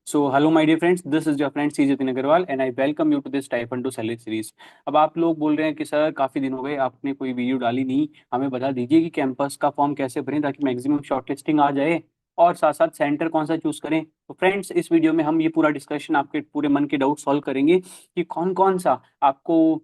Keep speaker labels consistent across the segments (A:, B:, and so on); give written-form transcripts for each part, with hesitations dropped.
A: So, hello, my dear friends. This is your friend C. Jatin Agarwal, and I welcome you to this Type 1 to Salary series. अब आप लोग बोल रहे हैं कि sir काफ़ी दिन हो गए आपने कोई वीडियो डाली नहीं, हमें बता दीजिए कि कैंपस का फॉर्म कैसे भरें ताकि मैक्सिमम शॉर्टलिस्टिंग आ जाए और साथ साथ सेंटर कौन सा चूज़ करें। तो फ्रेंड्स, इस वीडियो में हम ये पूरा डिस्कशन आपके पूरे मन के डाउट सॉल्व करेंगे कि कौन कौन सा आपको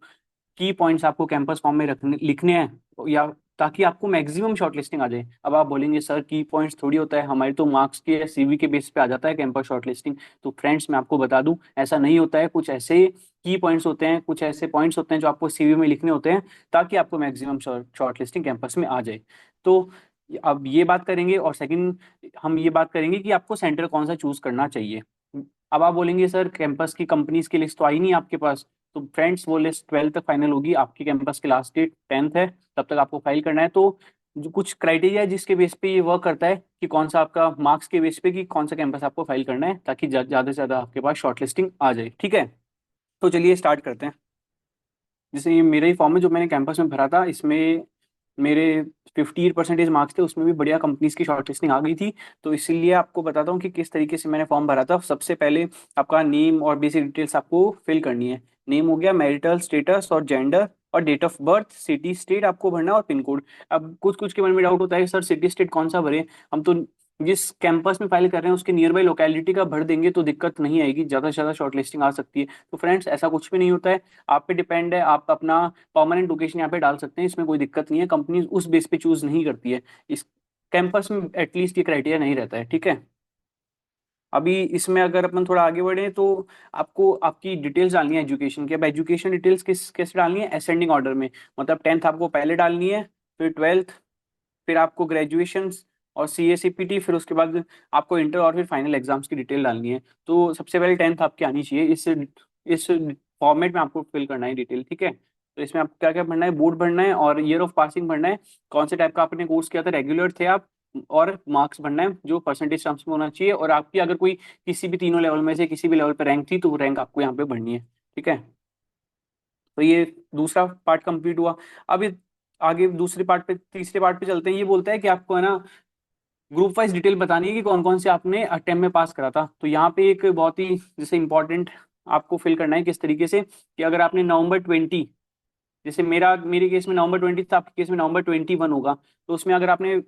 A: की पॉइंट्स आपको कैंपस फॉर्म में रखने लिखने हैं या ताकि आपको मैक्सिमम शॉर्टलिस्टिंग आ जाए। अब आप बोलेंगे सर की पॉइंट्स थोड़ी होता है, हमारे तो मार्क्स के या सीवी के बेस पे आ जाता है कैंपस शॉर्टलिस्टिंग। तो फ्रेंड्स, मैं आपको बता दूं ऐसा नहीं होता है। कुछ ऐसे की पॉइंट्स होते हैं, कुछ ऐसे पॉइंट्स होते हैं जो आपको सीवी में लिखने होते हैं ताकि आपको मैक्सिमम शॉर्टलिस्टिंग कैंपस में आ जाए। तो अब ये बात करेंगे और सेकंड हम ये बात करेंगे कि आपको सेंटर कौन सा चूज करना चाहिए। अब आप बोलेंगे सर कैंपस की कंपनीज की लिस्ट तो आई नहीं आपके पास। तो फ्रेंड्स, वो लिस्ट 12 तक फाइनल होगी, आपकी कैंपस की लास्ट डेट 10th है, तब तक आपको फाइल करना है। तो जो कुछ क्राइटेरिया है जिसके बेस पे ये वर्क करता है कि कौन सा आपका मार्क्स के बेस पे कि कौन सा कैंपस आपको फाइल करना है ताकि ज़्यादा से ज़्यादा आपके पास शॉर्टलिस्टिंग आ जाए। ठीक है, तो चलिए स्टार्ट करते हैं। जैसे ये मेरा ही फॉर्म है जो मैंने कैंपस में भरा था, इसमें मेरे 58% मार्क्स थे, उसमें भी बढ़िया कंपनीज की शॉर्टलिस्टिंग आ गई थी। तो इसीलिए आपको बताता हूँ कि किस तरीके से मैंने फॉर्म भरा था। सबसे पहले आपका नेम और बेसिक डिटेल्स आपको फिल करनी है। नेम हो गया, मैरिटल स्टेटस और जेंडर और date of birth, city state आपको भरना है और पिन कोड। अब कुछ कुछ के मन में डाउट होता है सर सिटी स्टेट कौन सा भरे। हम तो जिस कैंपस में फाइल कर रहे हैं उसके नियर बाई लोकेलिटी का भर देंगे तो दिक्कत नहीं आएगी, ज़्यादा से ज़्यादा शॉर्टलिस्टिंग आ सकती है। तो फ्रेंड्स, ऐसा कुछ भी नहीं होता है, आप पे डिपेंड है। आप अपना परमानेंट लोकेशन यहाँ पे डाल सकते हैं, इसमें कोई दिक्कत नहीं है। कंपनी उस बेस पे चूज नहीं करती है। इस कैंपस में एटलीस्ट ये क्राइटेरिया नहीं रहता है। ठीक है, अभी इसमें अगर अपन थोड़ा आगे बढ़े तो आपको आपकी डिटेल्स डालनी है एजुकेशन की। अब एजुकेशन डिटेल्स किस कैसे डालनी है, असेंडिंग ऑर्डर में। मतलब 10th आपको पहले डालनी है, फिर 12th, फिर आपको ग्रेजुएशन और सी ए सी पी टी, फिर उसके बाद आपको इंटर और फिर फाइनल एग्जाम्स की डिटेल डालनी है। तो सबसे पहले 10th आपकी आनी चाहिए। इस फॉर्मेट में आपको फिल करना है डिटेल। ठीक है, तो इसमें आपको क्या क्या भरना है, बोर्ड भरना है और ईयर ऑफ पासिंग भरना है, कौन से टाइप का आपने कोर्स किया था, रेगुलर थे आप, और मार्क्स भरना है जो परसेंटेज टर्म्स में होना चाहिए। और आपकी अगर कोई किसी भी तीनों लेवल में से किसी भी लेवल पर रैंक थी तो वो रैंक आपको यहाँ पे भरनी है। ठीक है, तो ये दूसरा पार्ट कंप्लीट हुआ। अब आगे दूसरे पार्ट पे तीसरे पार्ट पे चलते हैं। ये बोलता है कि आपको है ना ग्रुप वाइज डिटेल बतानी है कि कौन कौन से आपने अटेम्प्ट में पास करा था। तो यहाँ पे एक बहुत ही जैसे इंपॉर्टेंट आपको फिल करना है किस तरीके से कि अगर आपने नवंबर 20, जैसे मेरे केस में नवंबर 20 था, आपके केस में नवंबर 21 होगा, तो उसमें अगर आपने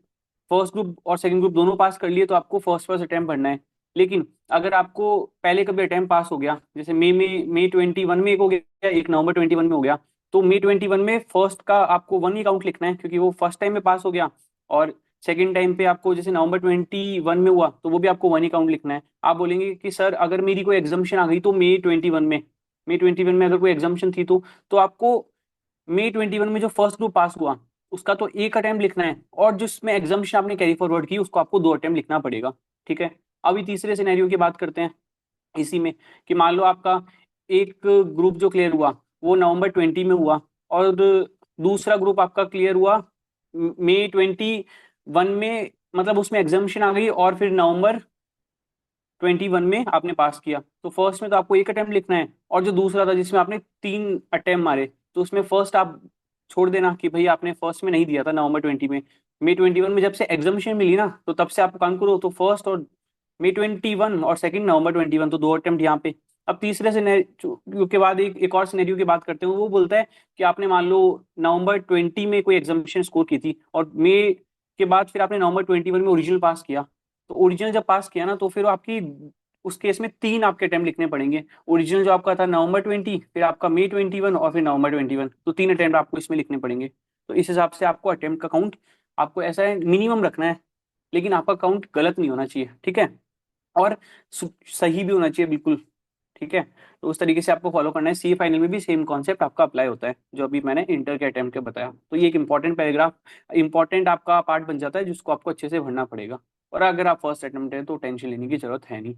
A: फर्स्ट ग्रुप और सेकंड ग्रुप दोनों पास कर लिए तो आपको फर्स्ट फर्स्ट अटेम्प्ट भरना है। लेकिन अगर आपको पहले कभी अटेम्प्ट पास हो गया, जैसे मई 21 में एक हो गया, एक नवंबर 21 में हो गया, तो मई 21 में फर्स्ट का आपको वन ही काउंट लिखना है क्योंकि वो फर्स्ट टाइम में पास हो गया। और सेकंड टाइम पे आपको जैसे नवंबर 21 में हुआ तो वो भी आपको वन ही काउंट लिखना है। आप बोलेंगे कि सर अगर मेरी कोई एग्जाम्शन आ गई तो मई 21 में अगर कोई एग्जाम्शन थी तो आपको मई 21 में जो फर्स्ट ग्रुप पास हुआ उसका तो एक अटेम्प्ट लिखना है, और जिसमें एग्जाम्शन आपने कैरी फॉरवर्ड की उसको आपको दो अटेम्प्ट लिखना पड़ेगा। ठीक है, अभी तीसरे सिनेरियो की बात करते हैं इसी में कि मान लो आपका एक ग्रुप जो क्लियर हुआ वो नवंबर 20 में हुआ, और दूसरा ग्रुप आपका क्लियर हुआ मई 21 में, मतलब उसमें एग्जाम्शन आ गई और फिर नवंबर 21 में आपने पास किया। तो फर्स्ट में तो आपको एक अटेम्प्ट लिखना है, और जो दूसरा था जिसमें आपने 3 अटेम्प्ट मारे तो उसमें फर्स्ट आप छोड़ देना कि भाई आपने फर्स्ट में नहीं दिया था नवंबर 20 में। मई 21 में जब से एग्जाम्शन मिली ना तो तब से आप काम करो, तो फर्स्ट और मई 21 और सेकंड नवंबर 21, तो दो अटेम्प्ट यहाँ पे। अब तीसरे सिनेरियो के बाद एक और सिनेरियो की बात करते हैं। वो बोलता है कि आपने मान लो नवंबर 20 में कोई एग्जामिनेशन स्कोर की थी और मई के बाद फिर आपने नवंबर 21 में ओरिजिनल पास किया। तो ओरिजिनल जब पास किया ना तो फिर आपकी उस केस में 3 आपके अटेम्प्ट लिखने पड़ेंगे। ओरिजिनल जो आपका था नवंबर 20, फिर आपका मई 21 और फिर नवंबर 21, तो 3 अटेम्प्ट आपको इसमें लिखने पड़ेंगे। तो इस हिसाब से आपको अटेम्प्ट का काउंट आपको ऐसा है मिनिमम रखना है, लेकिन आपका काउंट गलत नहीं होना चाहिए। ठीक है, और सही भी होना चाहिए बिल्कुल। ठीक है, तो उस तरीके से आपको फॉलो करना है। सी फाइनल में भी सेम कॉन्सेप्ट आपका अप्लाई होता है जो अभी मैंने इंटर के अटेम्प्ट के बताया। तो ये एक इंपॉर्टेंट पैराग्राफ, इंपॉर्टेंट आपका पार्ट बन जाता है जिसको आपको अच्छे से भरना पड़ेगा। और अगर आप फर्स्ट अटेम्प्ट है तो टेंशन लेने की जरूरत है नहीं।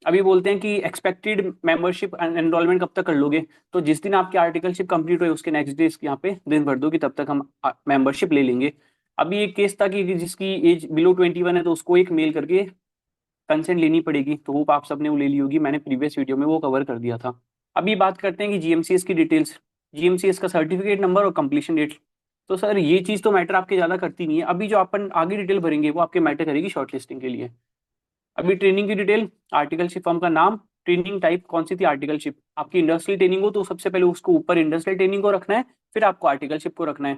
A: अभी बोलते हैं कि एक्सपेक्टेड मेंबरशिप एनरोलमेंट कब तक कर लोगे। तो जिस दिन आपकी आर्टिकलशिप कंप्लीट हुई उसके नेक्स्ट डे यहाँ पे दिन भर दो कि तब तक हम मेंबरशिप ले लेंगे। अभी एक केस था कि जिसकी एज बिलो 21 है तो उसको एक मेल करके कंसेंट लेनी पड़ेगी। तो होप आप सबने वो ले ली होगी, मैंने प्रीवियस वीडियो में वो कवर कर दिया था। अभी बात करते हैं कि जीएमसीएस की डिटेल्स, जीएमसीएस का सर्टिफिकेट नंबर और कंप्लीशन डेट। तो सर ये चीज़ तो मैटर आपके ज़्यादा करती नहीं है। अभी जो अपन आगे डिटेल भरेंगे वो आपके मैटर करेगी शॉर्टलिस्टिंग के लिए। अभी ट्रेनिंग की डिटेल, आर्टिकलशिप फॉर्म का नाम, ट्रेनिंग टाइप कौन सी थी, आर्टिकलशिप। आपकी इंडस्ट्रियल ट्रेनिंग हो तो सबसे पहले उसको ऊपर इंडस्ट्रियल ट्रेनिंग को रखना है, फिर आपको आर्टिकलशिप को रखना है।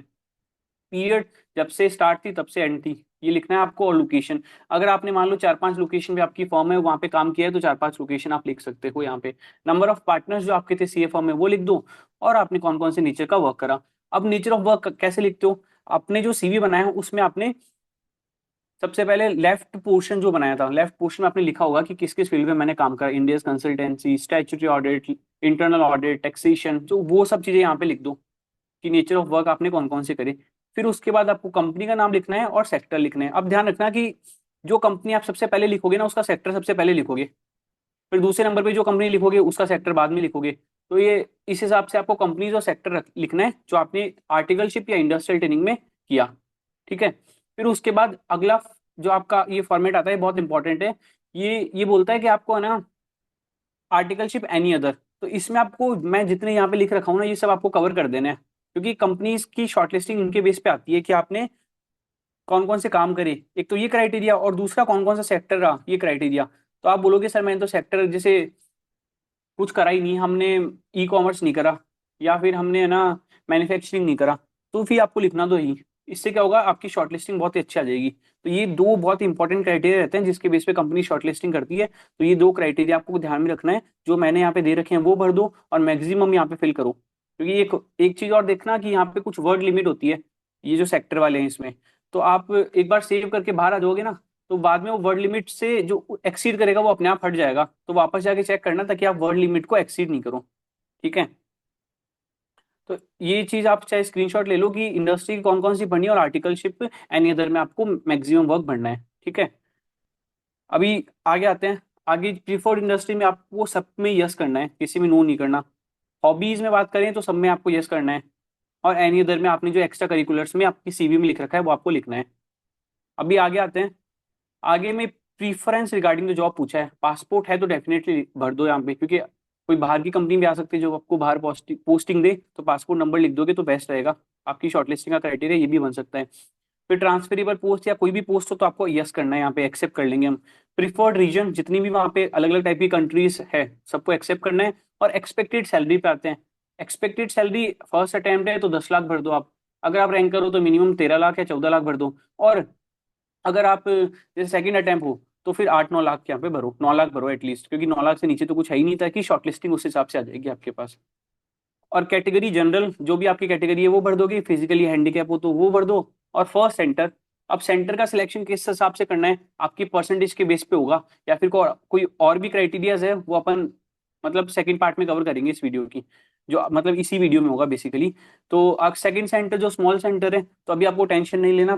A: पीरियड जब से स्टार्ट थी तब से एंड थी, ये लिखना है आपको। और लोकेशन, अगर आपने मान लो 4-5 लोकेशन पे आपकी फॉर्म है वहां पे काम किया है तो 4-5 लोकेशन आप लिख सकते हो यहाँ पे। नंबर ऑफ पार्टनर्स जो आपके थे सीए फॉर्म में वो लिख दो, और आपने कौन कौन से नेचर का वर्क करा। अब नेचर ऑफ वर्क कैसे लिखते हो, आपने जो सीवी बनाया है उसमें आपने सबसे पहले लेफ्ट पोर्शन जो बनाया था, लेफ्ट पोर्शन में आपने लिखा होगा कि किस किस फील्ड में मैंने काम करा, Indians consultancy, statutory audit, internal audit, taxation, जो वो सब चीजें यहाँ पे लिख दो कि नेचर ऑफ वर्क आपने कौन कौन से करे। फिर उसके बाद आपको कंपनी का नाम लिखना है और सेक्टर लिखना है। अब ध्यान रखना कि जो कंपनी आप सबसे पहले लिखोगे ना उसका सेक्टर सबसे पहले लिखोगे, फिर दूसरे नंबर पे जो कंपनी लिखोगे उसका सेक्टर बाद में लिखोगे। तो ये इस हिसाब से आपको कंपनीज और सेक्टर लिखना है जो आपने आर्टिकलशिप या इंडस्ट्रियल ट्रेनिंग में किया। ठीक है, फिर उसके बाद अगला जो आपका ये फॉर्मेट आता है बहुत इंपॉर्टेंट है। ये बोलता है कि आपको है ना आर्टिकलशिप एनी अदर, तो इसमें आपको मैं जितने यहाँ पे लिख रखा हूँ ना ये सब आपको कवर कर देना है, क्योंकि कंपनीज की शॉर्टलिस्टिंग इनके बेस पे आती है कि आपने कौन कौन से काम करे। एक तो ये क्राइटेरिया, और दूसरा कौन कौन सा सेक्टर रहा ये क्राइटेरिया। तो आप बोलोगे सर मैंने तो सेक्टर जैसे कुछ करा ही नहीं, हमने ई कॉमर्स नहीं करा, या फिर हमने है ना मैन्युफैक्चरिंग नहीं करा, तो फिर आपको लिखना दो ही। इससे क्या होगा, आपकी शॉर्टलिस्टिंग बहुत ही अच्छी आ जाएगी। तो ये दो बहुत इंपॉर्टेंट क्राइटेरिया रहते हैं जिसके बेस पे कंपनी शॉर्टलिस्टिंग करती है। तो ये दो क्राइटेरिया आपको ध्यान में रखना है, जो मैंने यहाँ पे दे रखे हैं वो भर दो और मैक्सिमम यहाँ पे फिल करो। क्योंकि एक एक चीज और देखना कि यहाँ पे कुछ वर्ड लिमिट होती है, ये जो सेक्टर वाले हैं इसमें। तो आप एक बार सेव करके बाहर आ जाओगे ना, तो बाद में वो वर्ड लिमिट से जो एक्सीड करेगा वो अपने आप हट जाएगा, तो वापस जाके चेक करना ताकि आप वर्ड लिमिट को एक्सीड नहीं करो। ठीक है, तो ये चीज आप चाहे स्क्रीनशॉट ले लो कि इंडस्ट्री कौन कौन सी पढ़नी है और आर्टिकलशिप एनी अदर में आपको मैक्सिमम वर्क भरना है। ठीक है, अभी आगे आते हैं। आगे प्रीफर्ड इंडस्ट्री में आपको सब में यस करना है, किसी में नो नहीं करना। हॉबीज में बात करें तो सब में आपको यस करना है, और एनी अदर में आपने जो एक्स्ट्रा करिकुलर्स में आपकी सीवी में लिख रखा है वो आपको लिखना है। अभी आगे आते हैं। आगे में प्रीफरेंस रिगार्डिंग द जॉब पूछा है, पासपोर्ट है तो डेफिनेटली भर दो यहाँ पे, क्योंकि कोई बाहर की कंपनी भी आ सकती है जो आपको बाहर पोस्टिंग दे, तो पासपोर्ट नंबर लिख दोगे तो बेस्ट रहेगा। आपकी शॉर्टलिस्टिंग का क्राइटेरिया ये भी बन सकता है। फिर ट्रांसफरेबल पोस्ट या कोई भी पोस्ट हो तो आपको यस करना है, यहाँ पे एक्सेप्ट कर लेंगे हम। प्रिफर्ड रीजन जितनी भी वहाँ पे अलग अलग टाइप की कंट्रीज है सबको एक्सेप्ट करना है। और एक्सपेक्टेड सैलरी पे आते हैं। एक्सपेक्टेड सैलरी फर्स्ट अटेम्प्ट है तो 10 लाख भर दो आप। अगर आप रैंकर हो तो मिनिमम 13 लाख या 14 लाख भर दो। और अगर आप जैसे सेकंड अटेम्प्ट हो तो फिर 8-9 लाख के यहाँ पे भरो, 9 लाख भरो एटलीस्ट, क्योंकि 9 लाख से नीचे तो कुछ है ही नहीं था कि शॉर्टलिस्टिंग उस हिसाब से आ जाएगी आपके पास। और कैटेगरी जनरल जो भी आपकी कैटेगरी है वो भर दोगे, फिजिकली हैंडीकैप हो तो वो भर दो। और फर्स्ट सेंटर, अब सेंटर का सिलेक्शन किस हिसाब से करना है, आपकी परसेंटेज के बेस पे होगा या फिर कोई और भी क्राइटेरियाज है वो अपन मतलब सेकंड पार्ट में कवर करेंगे इस वीडियो की, जो मतलब इसी वीडियो में होगा बेसिकली। तो अब सेकंड सेंटर जो स्मॉल सेंटर है, तो अभी आपको टेंशन नहीं लेना,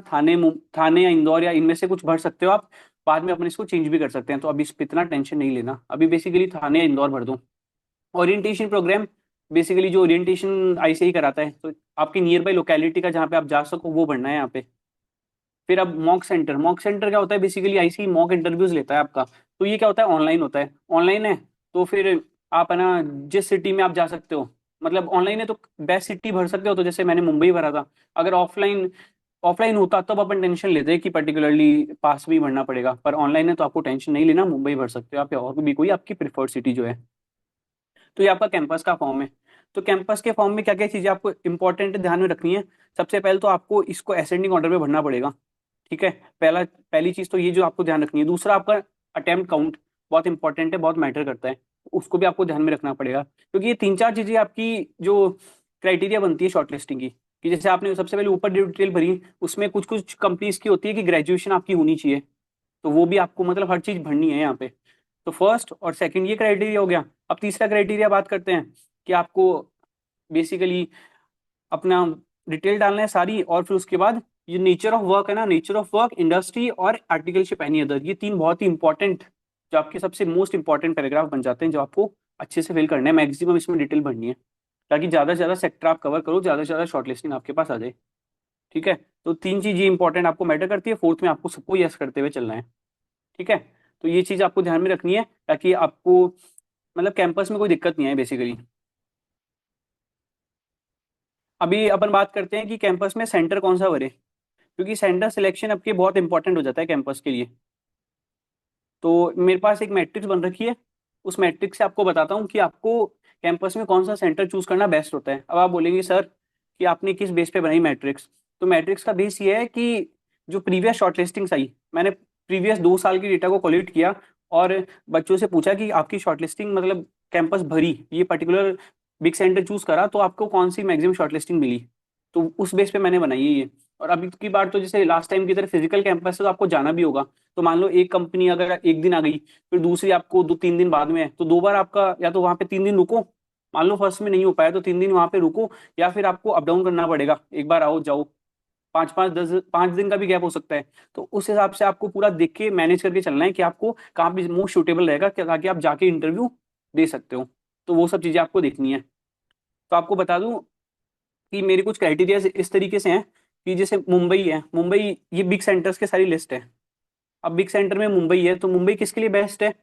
A: थाने या इंदौर या इनमें से कुछ भर सकते हो आप, बाद में अपन इसको चेंज भी कर सकते हैं, तो अभी इस पे इतना टेंशन नहीं लेना, अभी बेसिकली थाने या इंदौर भर दो। ओरिएंटेशन प्रोग्राम, बेसिकली जो ओरिएंटेशन आईसीआई कराता है, तो आपकी नियर बाई लोकेलिटी का जहाँ पे आप जा सको वो भरना है यहाँ पे। फिर अब मॉक सेंटर, मॉक सेंटर क्या होता है, बेसिकली आईसीआई मॉक इंटरव्यूज लेता है आपका। तो ये क्या होता है, ऑनलाइन होता है, ऑनलाइन है। तो फिर आप है ना जिस सिटी में आप जा सकते हो, मतलब ऑनलाइन है तो बेस्ट सिटी भर सकते हो, तो जैसे मैंने मुंबई भरा था। अगर ऑफलाइन ऑफलाइन होता तब अपन टेंशन लेते हैं कि पर्टिकुलरली पास भी भरना पड़ेगा, पर ऑनलाइन है तो आपको टेंशन नहीं लेना, मुंबई भर सकते हो आप, या और भी कोई आपकी प्रिफर्ड सिटी जो है। तो ये आपका कैंपस का फॉर्म है। तो कैंपस के फॉर्म में क्या क्या चीजें आपको इंपॉर्टेंट ध्यान में रखनी है। सबसे पहले तो आपको इसको असेंडिंग ऑर्डर में भरना पड़ेगा। ठीक है, पहली चीज तो ये जो आपको ध्यान रखनी है। दूसरा आपका अटेम्प्ट काउंट बहुत इंपॉर्टेंट है, बहुत मैटर करता है, उसको भी आपको ध्यान में रखना पड़ेगा, क्योंकि ये 3-4 चीजें आपकी जो क्राइटेरिया बनती है शॉर्टलिस्टिंग की, कि जैसे आपने सबसे पहले ऊपर डिटेल भरी, उसमें कुछ कुछ कंपनीज की होती है कि ग्रेजुएशन आपकी होनी चाहिए, तो वो भी आपको मतलब हर चीज भरनी है यहाँ पे। तो फर्स्ट और सेकंड ये क्राइटेरिया हो गया। अब तीसरा क्राइटेरिया बात करते हैं कि आपको बेसिकली अपना डिटेल डालना है सारी, और फिर उसके बाद ये नेचर ऑफ वर्क है ना, नेचर ऑफ वर्क, इंडस्ट्री और आर्टिकलशिप एनी अदर, ये तीन बहुत ही इंपॉर्टेंट, जो आपके सबसे मोस्ट इंपॉर्टेंट पैराग्राफ बन जाते हैं, जो आपको अच्छे से फिल करना है, मैक्सिमम इसमें डिटेल भरनी है, ताकि ज्यादा से ज्यादा सेक्टर आप कवर करो, ज्यादा से ज्यादा शॉर्टलिस्टिंग आपके पास आ जाए। ठीक है, तो तीन चीज ये इंपॉर्टेंट आपको मैटर करती है, फोर्थ में आपको सबको यस करते हुए चलना है। ठीक है, तो ये चीज आपको ध्यान में रखनी है ताकि आपको मतलब कैंपस में कोई दिक्कत नहीं आए बेसिकली। अभी अपन बात करते हैं कि कैंपस में सेंटर कौन सा भरे, क्योंकि सेंटर सिलेक्शन आपके बहुत इंपॉर्टेंट हो जाता है कैंपस के लिए। तो मेरे पास एक मैट्रिक्स बन रखी है, उस मैट्रिक्स से आपको बताता हूँ कि आपको कैंपस में कौन सा सेंटर चूज करना बेस्ट होता है। अब आप बोलेंगे सर कि आपने किस बेस पे बनाई मैट्रिक्स। तो मैट्रिक्स का बेस ये है कि जो प्रीवियस शॉर्टलिस्टिंग्स आई, मैंने प्रीवियस 2 साल की डेटा को कोलेक्ट किया और बच्चों से पूछा कि आपकी शॉर्टलिस्टिंग मतलब कैंपस भरी, ये पर्टिकुलर बिग सेंटर चूज करा तो आपको कौन सी मैक्सिमम शॉर्टलिस्टिंग मिली। तो उस बेस पे मैंने बनाई है ये। और अभी की बार तो जैसे लास्ट टाइम की तरह फिजिकल कैंपस है तो आपको जाना भी होगा। तो मान लो एक कंपनी अगर एक दिन आ गई, फिर दूसरी आपको 2-3 दिन बाद में है, तो 2 बार आपका या तो वहां पे 3 दिन रुको, मान लो फर्स्ट में नहीं हो पाया तो 3 दिन वहां पे रुको, या फिर आपको अप डाउन करना पड़ेगा, एक बार आओ जाओ, 5-5 10 5 दिन का भी गैप हो सकता है। तो उस हिसाब से आपको पूरा देख के मैनेज करके चलना है कि आपको कहाँ पे मोस्ट सूटेबल रहेगा ताकि आप जाके इंटरव्यू दे सकते हो। तो वो सब चीजें आपको देखनी है। तो आपको बता दूं कि मेरे कुछ क्राइटेरिया इस तरीके से हैं कि जैसे मुंबई है, मुंबई ये बिग सेंटर्स के सारी लिस्ट है। अब बिग सेंटर में मुंबई है तो मुंबई किसके लिए बेस्ट है?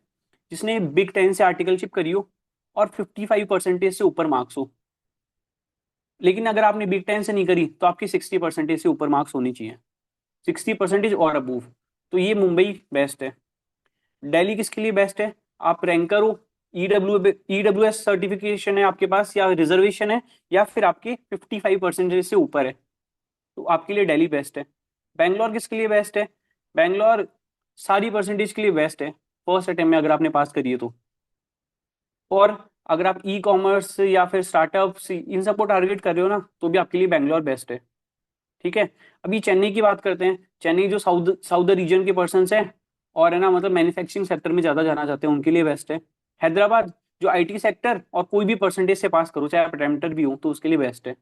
A: जिसने बिग 10 से आर्टिकलशिप करी हो और 55% से ऊपर मार्क्स हो। लेकिन अगर आपने बिग 10 से नहीं करी तो आपकी 60% से ऊपर मार्क्स होनी चाहिए, 60% और अबूव। तो ये मुंबई बेस्ट है। दिल्ली किसके लिए बेस्ट है? आप रैंकर हो, ईडब्ल्यू एस सर्टिफिकेशन है आपके पास या रिजर्वेशन है, या फिर आपके 55% से ऊपर है, तो आपके लिए दिल्ली बेस्ट है। बैंगलोर किसके लिए बेस्ट है? बैंगलोर सारी परसेंटेज के लिए बेस्ट है, फर्स्ट अटेम्प्ट में अगर आपने पास करी है तो। और अगर आप ई कॉमर्स या फिर स्टार्टअप्स इन सबको टारगेट कर रहे हो ना, तो भी आपके लिए बैंगलोर बेस्ट है। ठीक है। अभी चेन्नई की बात करते हैं। चेन्नई जो साउथ साउथ रीजन के पर्सन है और है ना, मतलब मैन्युफैक्चरिंग सेक्टर में ज्यादा जाना चाहते हैं, उनके लिए बेस्ट है। हैदराबाद जो आईटी सेक्टर और कोई भी परसेंटेज से पास करो, चाहे आप अटेम्प्टर भी हो, तो उसके लिए बेस्ट है।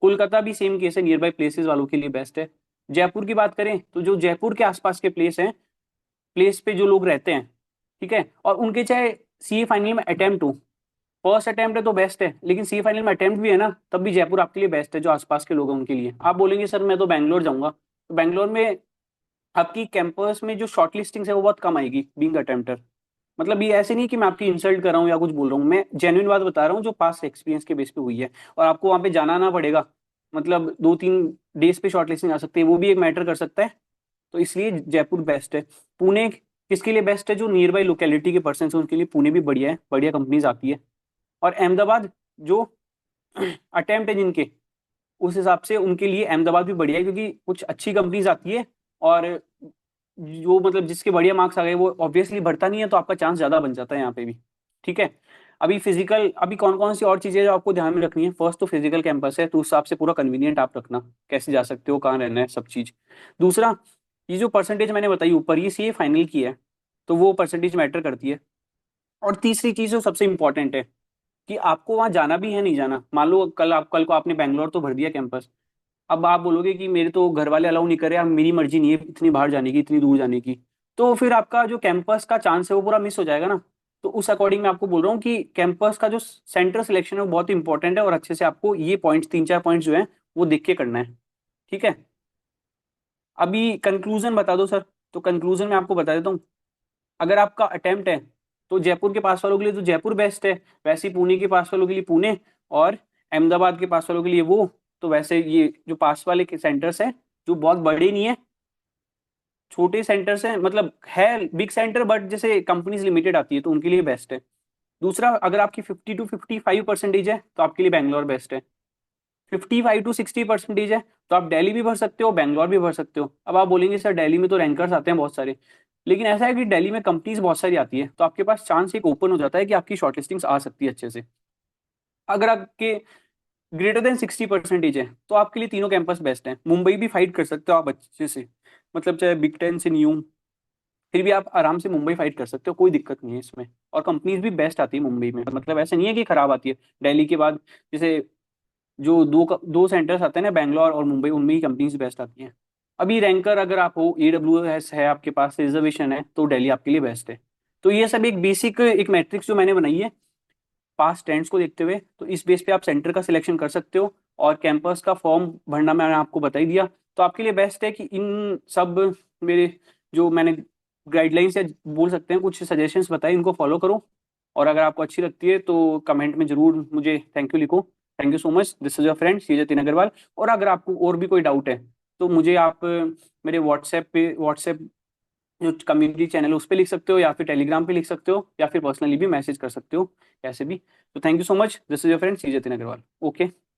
A: कोलकाता भी सेम केस है, नियर बाई प्लेसेस वालों के लिए बेस्ट है। जयपुर की बात करें तो जो जयपुर के आसपास के प्लेस हैं, प्लेस पे जो लोग रहते हैं, ठीक है, और उनके चाहे सीए फाइनल में अटेम्प्ट हो, फर्स्ट अटेम्प्ट है तो बेस्ट है, लेकिन सी फाइनल में अटेम्प्ट भी है ना, तब भी जयपुर आपके लिए बेस्ट है। जो आसपास के लोग हैं उनके लिए आप बोलेंगे सर मैं तो बैंगलोर जाऊंगा, तो बैंगलोर में आपकी कैंपस में जो शॉर्ट लिस्टिंग है वो बहुत कम आएगी बीइंग अटेम्प्टर। मतलब ये ऐसे नहीं कि मैं आपकी इंसल्ट कर रहा हूँ या कुछ बोल रहा हूँ, मैं जेन्युइन बात बता रहा हूँ जो पास एक्सपीरियंस के बेस पे हुई है। और आपको वहां पे जाना ना पड़ेगा, मतलब 2-3 डेज पे शॉर्ट लिस्टिंग आ सकती है, वो भी एक मैटर कर सकता है। तो इसलिए जयपुर बेस्ट है। पुणे किसके लिए बेस्ट है? जो नियर बाई लोकेलिटी के पर्सन है उनके लिए पुणे भी बढ़िया है, बढ़िया कंपनीज आती है। और अहमदाबाद जो अटेम्प्ट है जिनके, उस हिसाब से उनके लिए अहमदाबाद भी बढ़िया है, क्योंकि कुछ अच्छी कंपनीज आती है। और जो मतलब जिसके बढ़िया मार्क्स आ गए वो ऑब्वियसली भरता नहीं है, तो आपका चांस ज्यादा बन जाता है यहाँ पे भी। ठीक है। अभी फिजिकल, अभी कौन कौन सी और चीजें जो आपको ध्यान में रखनी है? फर्स्ट तो फिजिकल कैंपस है, तो उस हिसाब से पूरा कन्वीनियंट आप रखना, कैसे जा सकते हो, कहाँ रहना है, सब चीज। दूसरा, ये जो परसेंटेज मैंने बताई ऊपर, ये सी फाइनल की है, तो वो परसेंटेज मैटर करती है। और तीसरी चीज जो सबसे इंपॉर्टेंट है कि आपको वहां जाना भी है नहीं जाना। मान लो कल को आपने बैंगलोर तो भर दिया कैंपस, अब आप बोलोगे कि मेरे तो घर वाले अलाउ नहीं करे, अब मेरी मर्जी नहीं है इतनी बाहर जाने की, इतनी दूर जाने की, तो फिर आपका जो कैंपस का चांस है वो पूरा मिस हो जाएगा ना। तो उस अकॉर्डिंग मैं आपको बोल रहा हूँ कि कैंपस का जो सेंटर सिलेक्शन है वो बहुत इंपॉर्टेंट है, और अच्छे से आपको ये पॉइंट्स 3-4 पॉइंट्स जो है वो देख के करना है। ठीक है। अभी कंक्लूजन बता दो सर। तो कंक्लूजन में आपको बता देता हूँ, अगर आपका अटेम्प्ट है तो जयपुर के पास वालों के लिए तो जयपुर बेस्ट है, वैसे ही पुणे के पास वालों के लिए पुणे, और अहमदाबाद के पास वालों के लिए वो। तो वैसे ये जो पास वाले के सेंटर्स हैं, जो बहुत बड़े नहीं है, छोटे सेंटर्स हैं, मतलब है बिग सेंटर बट जैसे कंपनीज लिमिटेड आती है, तो उनके लिए बेस्ट है। दूसरा, अगर आपकी 50-55% है तो आपके लिए बैंगलोर बेस्ट है। 55-60% है तो आप दिल्ली भी भर सकते हो, बैंगलोर भी भर सकते हो। अब आप बोलेंगे सर दिल्ली में तो रैंकर्स आते हैं बहुत सारे, लेकिन ऐसा है कि दिल्ली में कंपनीज बहुत सारी आती है, तो आपके पास चांस एक ओपन हो जाता है कि आपकी शॉर्टलिस्टिंग्स आ सकती है अच्छे से। अगर आपके greater than 60% है तो आपके लिए तीनों कैंपस बेस्ट हैं। मुंबई भी फाइट कर सकते हो आप अच्छे से, मतलब चाहे बिग 10 से नहीं हूँ, फिर भी आप आराम से मुंबई फाइट कर सकते हो, कोई दिक्कत नहीं है इसमें। और कंपनीज भी बेस्ट आती है मुंबई में, मतलब ऐसा नहीं है कि खराब आती है। दिल्ली के बाद जैसे जो दो दो सेंटर्स आते हैं ना, बैंगलोर और मुंबई, उनमें ही कंपनीज बेस्ट आती हैं। अभी रैंकर अगर आप हो, AWS है आपके पास, रिजर्वेशन है, तो दिल्ली आपके लिए बेस्ट है। तो ये सब एक बेसिक एक मैट्रिक्स जो मैंने बनाई है पास्ट ट्रेंड्स को देखते हुए, तो इस बेस पे आप सेंटर का सिलेक्शन कर सकते हो। और कैंपस का फॉर्म भरना मैंने आपको बता ही दिया। तो आपके लिए बेस्ट है कि इन सब मेरे जो मैंने गाइडलाइंस या बोल सकते हैं कुछ सजेशंस बताए, इनको फॉलो करो। और अगर आपको अच्छी लगती है तो कमेंट में जरूर मुझे थैंक यू लिखो। Thank you so much, this is your friend C Jatin Agarwal. और अगर आपको और भी कोई डाउट है तो मुझे आप मेरे व्हाट्सएप पे व्हाट्सएप जो कम्युनिटी चैनल है उस पर लिख सकते हो, या फिर टेलीग्राम पे लिख सकते हो, या फिर पर्सनली भी मैसेज कर सकते हो, कैसे भी। तो thank you so much, this is your friend C Jatin Agarwal. Okay.